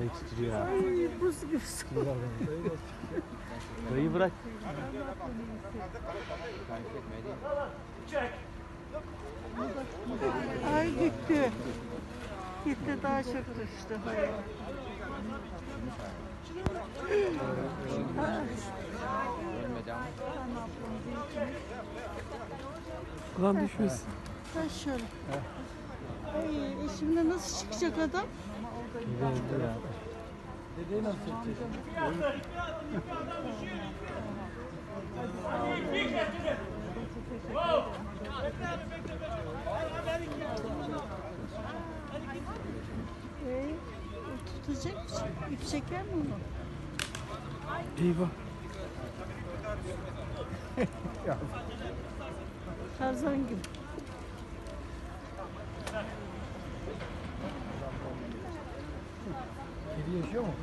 Dayı titriyor ha. Ay buz gibi soğuk. Dayı bırak. Ay gitti. Gitti daha çok düştü. Hayır. Ulan düşmüş. Ha şöyle. Ay şimdi nasıl çıkacak adam? Geldi ya. Dedeyi nasıl çekeceksin? O tutacak mı? İp çeker mi onu? Eyvah. Tarzan gibi. Kedi yaşıyor mu?